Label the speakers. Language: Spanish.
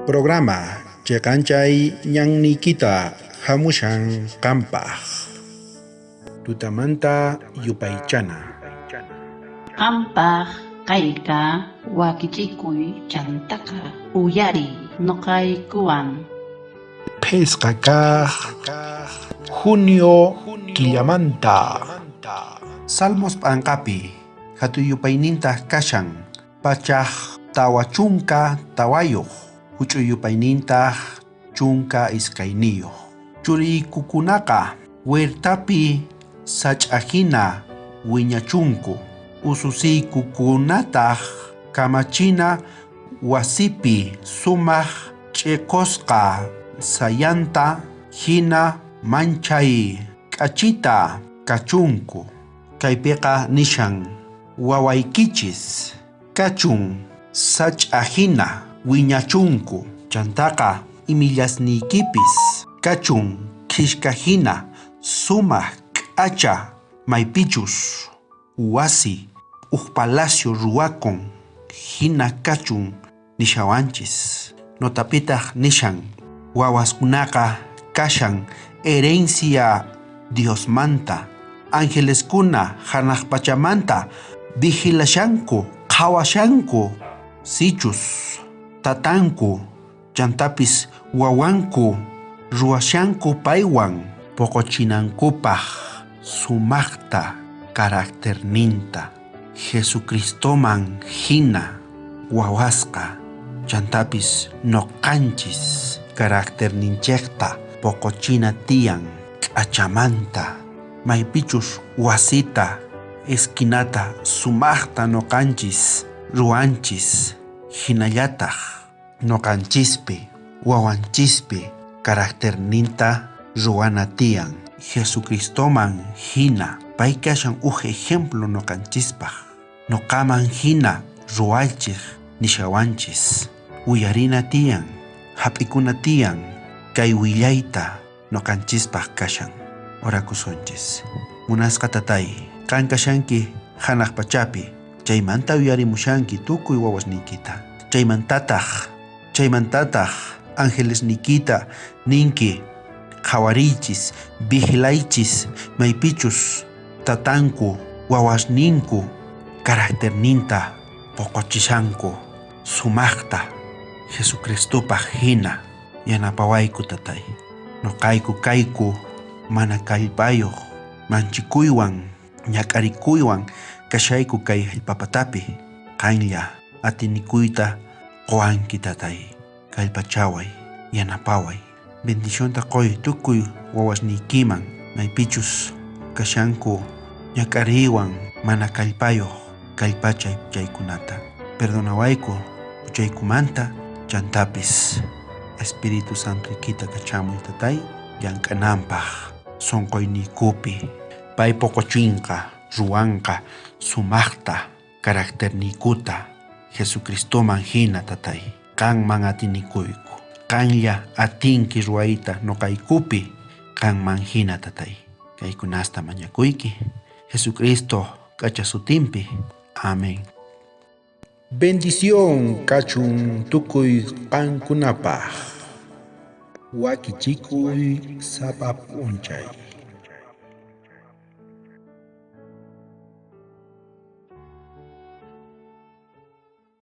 Speaker 1: Programa Chekanchay Ñannikita Hamushan Kampaj Tutamanta Yupaychana
Speaker 2: Qampaq kayka wakichikuy chantaka uyari noqaykuwan.
Speaker 1: Pesca Junio Killamanta Salmos Pankapi Hatuyupayninta Kashan Pachaj Tawachunka Tawayo Huchuyupayninta Chunka Iskainiyo Churi Kukunaka Huertapi Sachajina Wiñachunku Ususi Kukunata Kamachina Wasipi Sumaj Chekosqa Sayanta Hina Manchay Kachita Kachunku Kaypiqa nishan Wawaykichis Kachun Sachajina Wiñachunku Chantaqa imillasniykipis Kachun Kishkajina Sumaq K'acha Maypichus Wasi Palacio ruwakun hina kachun nishawanchis notapitaq nishan wawaskunaqa kashan herencia Diosmanta angeleskuna hanaq pachamanta vigilashanku qhawashanku sichus tatanku chantapis wawanku ruwashanku paywan poqochinankupaq sumaqta carácterninta Jesucristoman hina wawasqa chantapis noqanchis carácterninchikta poqochina tiyan k'achamanta maypichus wasita esquinata sumaqta noqanchis ruanchis hinallataq noqanchispi wawanchispi carácterninta ruana tiyan Jesucristoman hina pay kashan ejemplo noqanchispaq noqaman hina ruwaychik nishawanchis uyarina tiyan hap'ikuna tiyan kay willayta noqanchispaq kashan orakusunchis munasqa tatay qan kashanki hanaq pachapi chaymanta uyarimushanki tukuy wawasniykita chaymantataq angelesniykita ninki qhawariychis vigilaychis maypichus tatanku wawasninku carácterninta poqochishanku sumaqta Jesucristopaq hina yanapawayku tatay noqayku kayku mana kallpayuq manchikuywan ñak'arikuywan kashayku kay hallp'apatapi qanlla atinikuyta quwanki tatay kallpachaway yanapaway bendicionta qoy tukuy wawasniykiman maypichus kashanku ñak'ariwan mana kallpayuq kallpachay chaykunata perdonawayku uchaykumanta chantapis Espíritu Santo ikita kachamuy tatay llank'ananpaq sonqoyniykupi pay poqochinqa ruwanqa sumaqta carácterniykuta Jesucristoman hina tatay qanman atinikuyku qanlla atinki ruwayta noqaykupi qanman hina tatay kaykunasta mañakuyki Jesucristo k'acha sutinpi amén. Bendición kachun tukuy qankunapaq wakichikuy sapa p'unchay